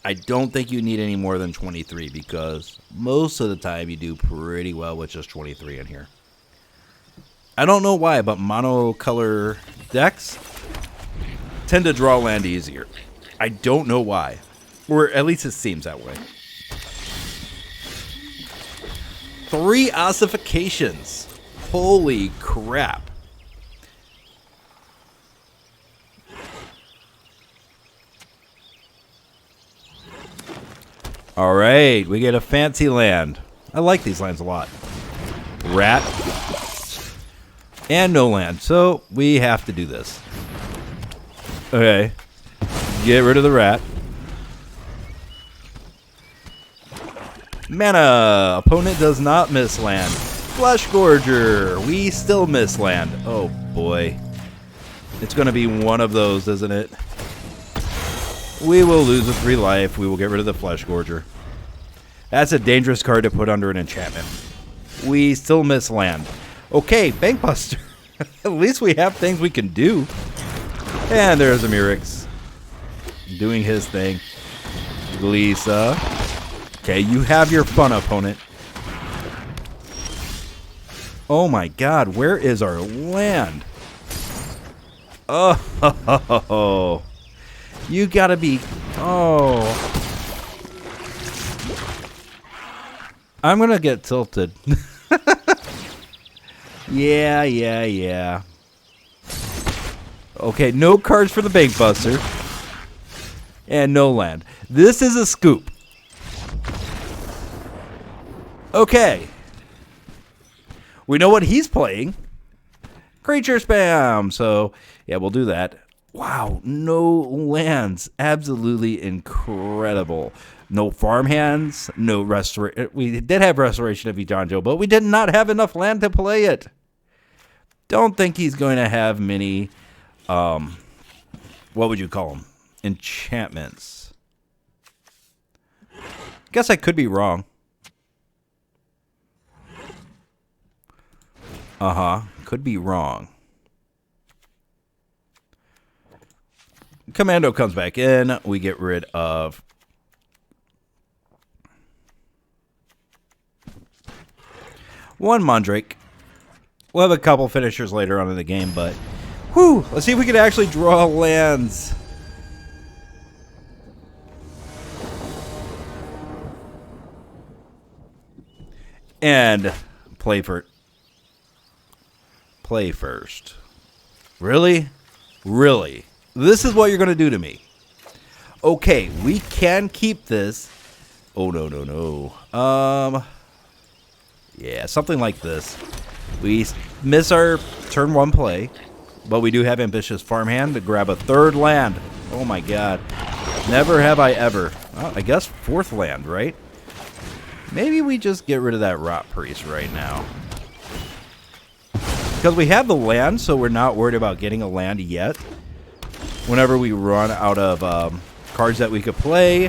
I don't think you need any more than 23 because most of the time you do pretty well with just 23 in here. I don't know why, but monocolor decks tend to draw land easier. I don't know why. Or at least it seems that way. 3 Ossifications. Holy crap. Alright, we get a fancy land. I like these lands a lot. Rat. And no land. So we have to do this. Okay. Get rid of the rat. Mana. Opponent does not miss land. Flesh Gorger. We still miss land. Oh boy. It's going to be one of those, isn't it? We will lose a 3 life. We will get rid of the Flesh Gorger. That's a dangerous card to put under an enchantment. We still miss land. Okay, Bankbuster. At least we have things we can do. And there's a Mirix. Doing his thing. Lisa. Okay, you have your fun, opponent. Oh my god, where is our land? Oh, you gotta be... Oh. I'm gonna get tilted. Yeah. Okay, no cards for the Bankbuster. And no land. This is a scoop. Okay. We know what he's playing. Creature spam. So, yeah, we'll do that. Wow, no lands. Absolutely incredible. No farmhands. No restoration. We did have Restoration of Eiganjo, but we did not have enough land to play it. Don't think he's going to have many, what would you call them? Enchantments. Guess I could be wrong. Could be wrong. Commando comes back in. We get rid of one Mondrak. We'll have a couple finishers later on in the game, but whew, let's see if we can actually draw lands. And play first. Really? Really? This is what you're going to do to me. Okay, we can keep this. Oh, no. Yeah, something like this. We miss our turn 1 play, but we do have Ambitious Farmhand to grab a 3rd land. Oh, my God. Never have I ever. Well, I guess 4th land, right? Maybe we just get rid of that Rot Priest right now. Because we have the land, so we're not worried about getting a land yet. Whenever we run out of cards that we could play,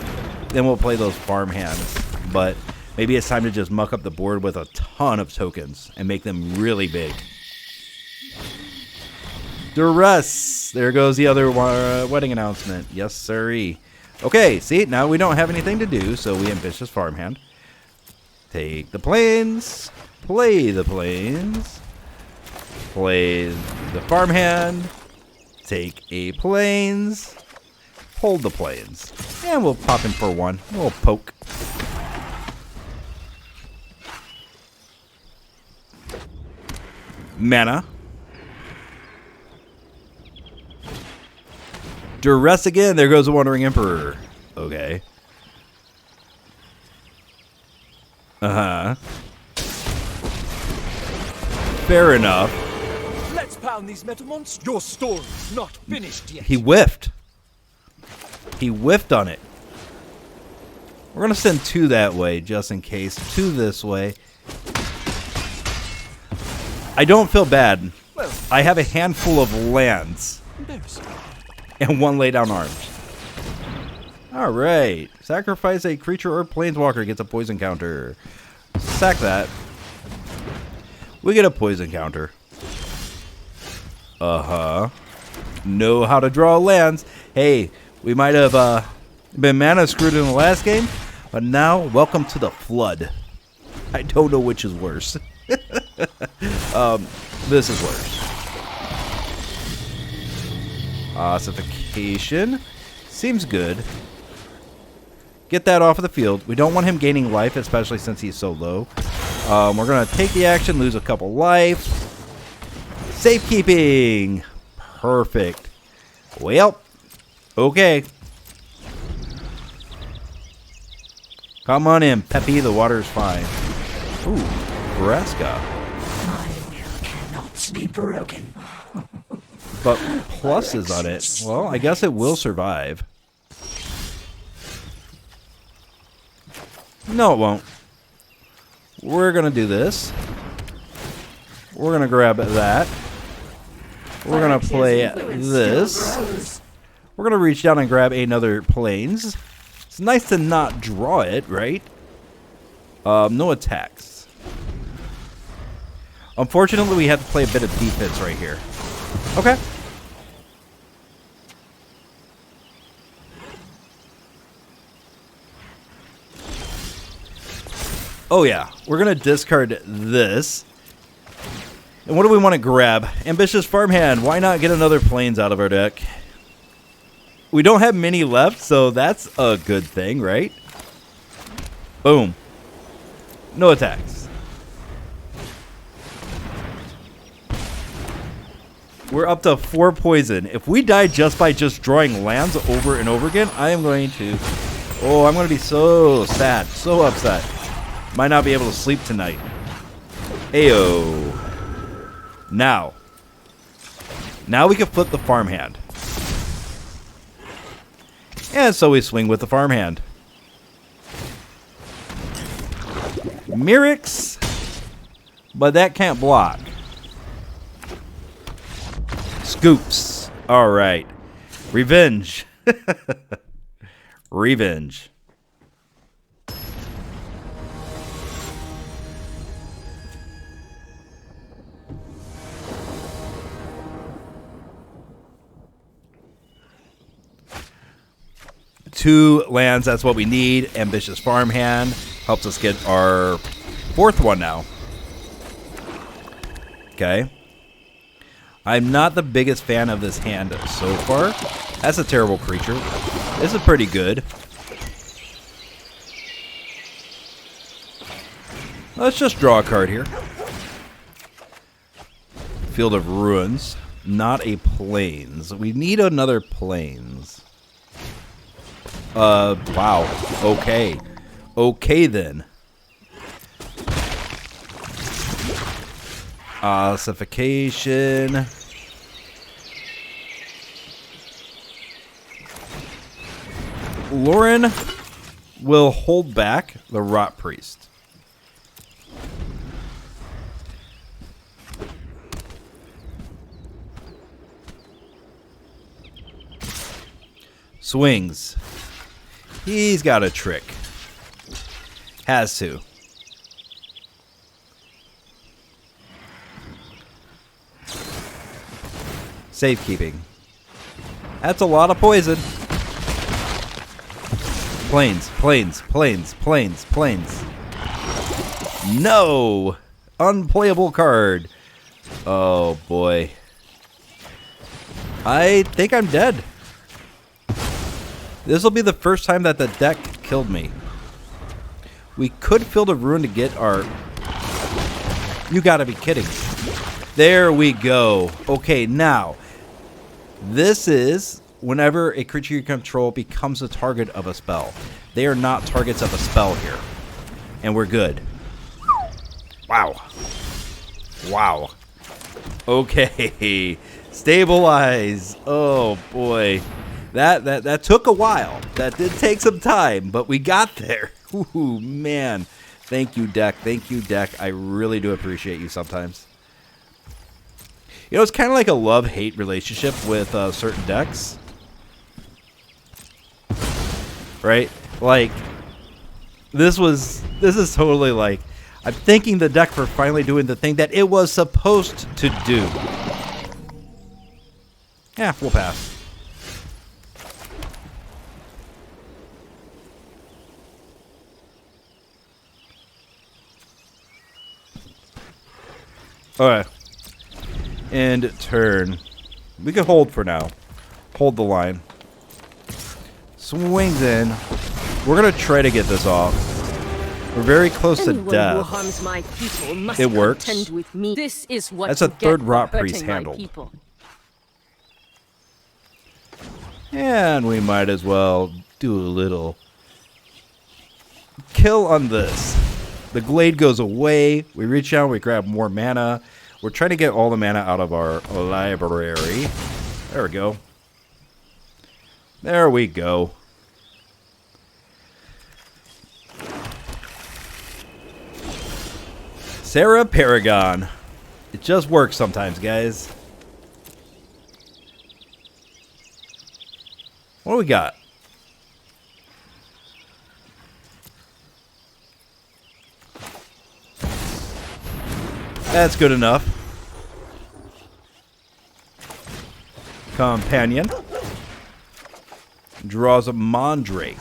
then we'll play those farmhands. But maybe it's time to just muck up the board with a ton of tokens and make them really big. Duress. There goes the other wedding announcement. Yes, sirree. Okay, see, now we don't have anything to do, so we Ambitious Farmhand. Take the plains. Play the plains. Play the farmhand. Take a plains. Hold the plains. And we'll pop in for 1. A little poke. Mana. Duress again. There goes the Wandering Emperor. Okay. Fair enough. Let's pound these metal monsters. Your story's not finished yet. He whiffed. He whiffed on it. We're going to send 2 that way, just in case. 2 this way. I don't feel bad. Well, I have a handful of lands. And 1 lay down arms. Alright. Sacrifice a creature or planeswalker gets a poison counter. Sack that. We get a poison counter. Know how to draw lands. Hey, we might have been mana screwed in the last game, but now, welcome to the flood. I don't know which is worse. This is worse. Ossification. Seems good. Get that off of the field. We don't want him gaining life, especially since he's so low. We're going to take the action, lose a couple life. Safekeeping. Perfect. Well, okay. Come on in, Peppy. The water's fine. Ooh, Vraska. My will cannot be broken. But pluses on it. Well, I guess it will survive. No, it won't. We're going to do this. We're going to grab that. We're going to play this. We're going to reach down and grab another plains. It's nice to not draw it, right? No attacks. Unfortunately, we have to play a bit of defense right here. Okay. Oh yeah, we're going to discard this. And what do we want to grab? Ambitious Farmhand. Why not get another plains out of our deck? We don't have many left, so that's a good thing, right? Boom. No attacks. We're up to 4 poison. If we die just by just drawing lands over and over again, I am going to... Oh, I'm going to be so sad. So upset. Might not be able to sleep tonight. Ayo. Now we can flip the farmhand. And so we swing with the farmhand. Mirix, but that can't block. Scoops. All right. Revenge. Revenge. Two lands, that's what we need. Ambitious Farmhand helps us get our 4th one now. Okay. I'm not the biggest fan of this hand so far. That's a terrible creature. This is pretty good. Let's just draw a card here. Field of Ruins. Not a Plains. We need another Plains. Wow. Okay. Okay, then. Ossification. Loran will hold back the Rot Priest. Swings. He's got a trick. Has to. Safekeeping. That's a lot of poison. Plains, plains, plains, plains, plains. No! Unplayable card. Oh, boy. I think I'm dead. This will be the first time that the deck killed me. We could Field of Ruin to get our... You gotta be kidding. There we go. Okay, now. This is whenever a creature you control becomes a target of a spell. They are not targets of a spell here. And we're good. Wow. Wow. Okay. Stabilize. Oh, boy. That took a while. That did take some time, but we got there. Ooh, man. Thank you, deck. Thank you, deck. I really do appreciate you sometimes. You know, it's kind of like a love-hate relationship with certain decks. Right? Like, this is totally like, I'm thanking the deck for finally doing the thing that it was supposed to do. Yeah, we'll pass. Alright. And turn. We can hold for now. Hold the line. Swings in. We're going to try to get this off. We're very close to death. Who harms my people must It works. contend with me. This is what That's a you get 3rd for Rot hurting Priest my handled. people. And we might as well do a little kill on this. The Glade goes away. We reach out, we grab more mana. We're trying to get all the mana out of our library. There we go. There we go. Serra Paragon. It just works sometimes, guys. What do we got? That's good enough. Companion. Draws a Mondrak.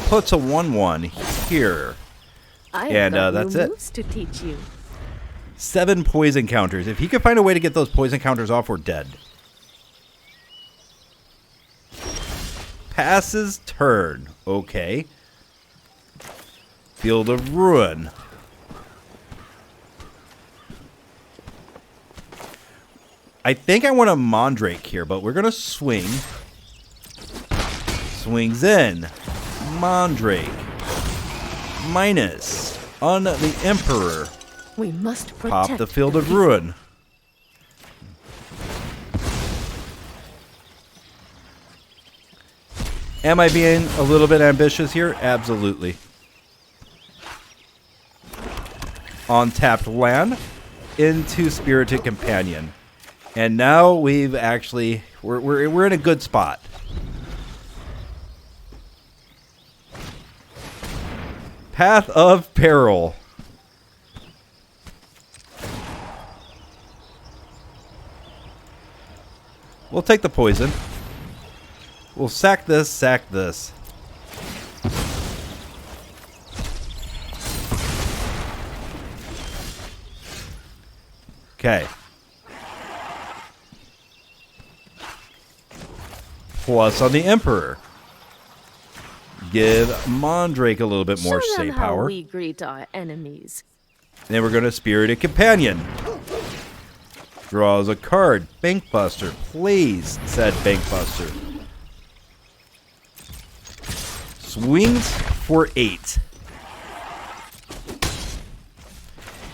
Puts a 1/1 here. And that's it. To teach you. 7 poison counters. If he could find a way to get those poison counters off, we're dead. Passes turn. Okay. Field of Ruin. I think I want a Mondrak here, but we're going to swing. Swings in. Mondrak. Minus. On the Emperor. We must protect Pop the Field of Ruin. Am I being a little bit ambitious here? Absolutely. Untapped land into Spirited Companion. And now we've actually, we're in a good spot. Path of Peril. We'll take the poison. We'll sack this, sack this. Okay. Plus on the Emperor. Give Mondrak a little bit more Show them save how power. we greet our enemies. Then we're going to Spirited Companion. Draws a card. Bankbuster. Plays said Bankbuster. Swings for 8.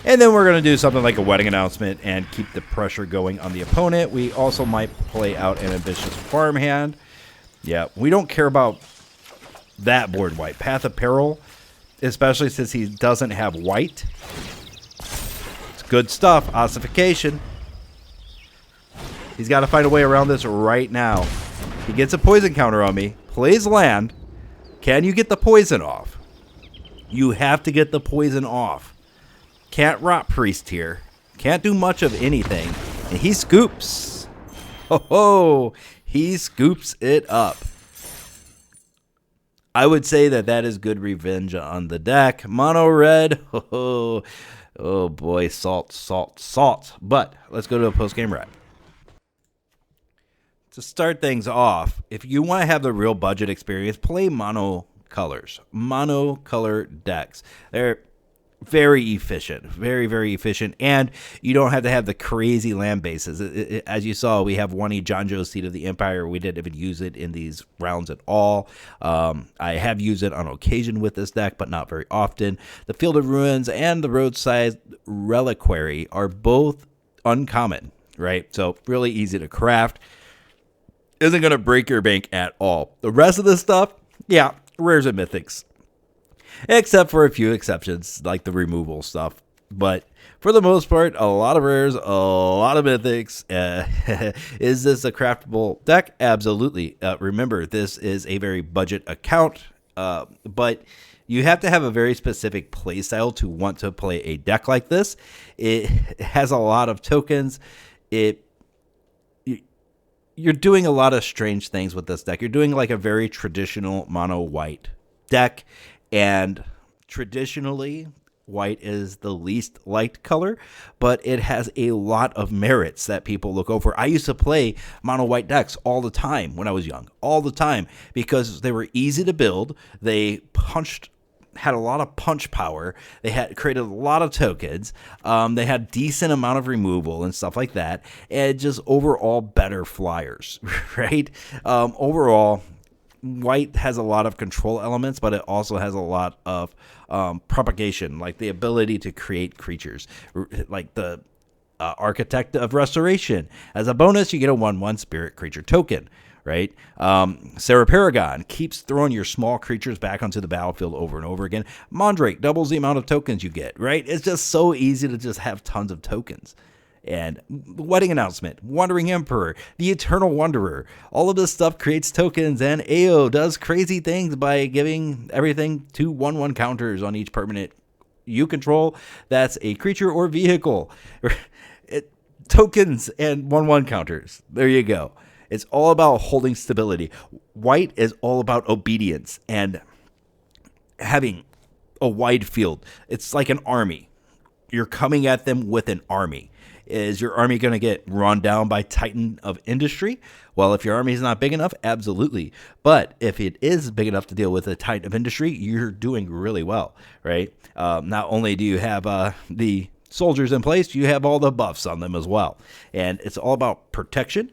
And then we're going to do something like a wedding announcement and keep the pressure going on the opponent. We also might play out an Ambitious Farmhand. Yeah, we don't care about that board white. Path of Peril, especially since he doesn't have white. It's good stuff. Ossification. He's got to find a way around this right now. He gets a poison counter on me. Plays land. Can you get the poison off? You have to get the poison off. Can't Rot Priest here. Can't do much of anything. And he scoops. Ho ho! He scoops it up. I would say that that is good revenge on the deck. Mono red. Ho ho. Oh boy, salt, salt, salt. But let's go to a post-game wrap. To start things off, if you want to have the real budget experience, play mono colors. Mono color decks. They're very efficient. Very, very efficient. And you don't have to have the crazy land bases. As you saw, we have one Eiganjo, Seat of the Empire. We didn't even use it in these rounds at all. I have used it on occasion with this deck, but not very often. The Field of Ruins and the Roadside Reliquary are both uncommon, right? So really easy to craft. Isn't going to break your bank at all. The rest of this stuff, yeah, rares and mythics. Except for a few exceptions, like the removal stuff. But for the most part, a lot of rares, a lot of mythics. Is this a craftable deck? Absolutely. Remember, this is a very budget account, but you have to have a very specific play style to want to play a deck like this. It has a lot of tokens. You're doing a lot of strange things with this deck. You're doing like a very traditional mono white deck, and traditionally white is the least liked color, but it has a lot of merits that people look over. I used to play mono white decks all the time when I was young, all the time, because they were easy to build. They had a lot of punch power. They had created a lot of tokens. They had decent amount of removal and stuff like that, and just overall better flyers, right? Overall, white has a lot of control elements, but it also has a lot of propagation, like the ability to create creatures, like the Architect of Restoration. As a bonus, you get a 1/1 spirit creature token, right? Serra Paragon keeps throwing your small creatures back onto the battlefield over and over again. Mondrak doubles the amount of tokens you get, right? It's just so easy to just have tons of tokens. And Wedding Announcement, Wandering Emperor, the Eternal Wanderer, all of this stuff creates tokens, and AO does crazy things by giving everything 2 1/1 counters on each permanent you control. That's a creature or vehicle. Tokens and 1/1 counters. There you go. It's all about holding stability. White is all about obedience and having a wide field. It's like an army. You're coming at them with an army. Is your army going to get run down by Titan of Industry? Well, if your army is not big enough, absolutely. But if it is big enough to deal with a Titan of Industry, you're doing really well, right? Not only do you have the soldiers in place, you have all the buffs on them as well. And it's all about protection.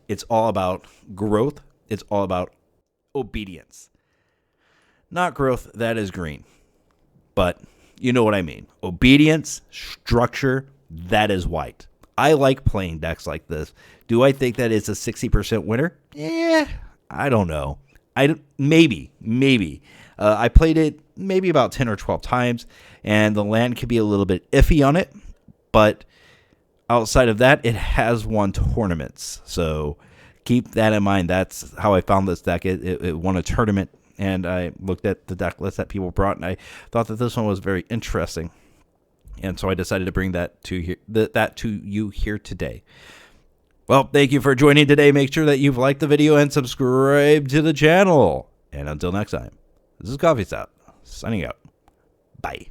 It's all about growth. It's all about obedience. Not growth, that is green. But you know what I mean. Obedience, structure, that is white. I like playing decks like this. Do I think that it's a 60% winner? I don't know. Maybe. I played it maybe about 10 or 12 times, and the land could be a little bit iffy on it, but outside of that, it has won tournaments. So keep that in mind. That's how I found this deck. It won a tournament, and I looked at the deck list that people brought, and I thought that this one was very interesting. And so I decided to bring that to you here today. Well, thank you for joining today. Make sure that you've liked the video and subscribed to the channel. And until next time, this is CoffeeStout, signing out. Bye.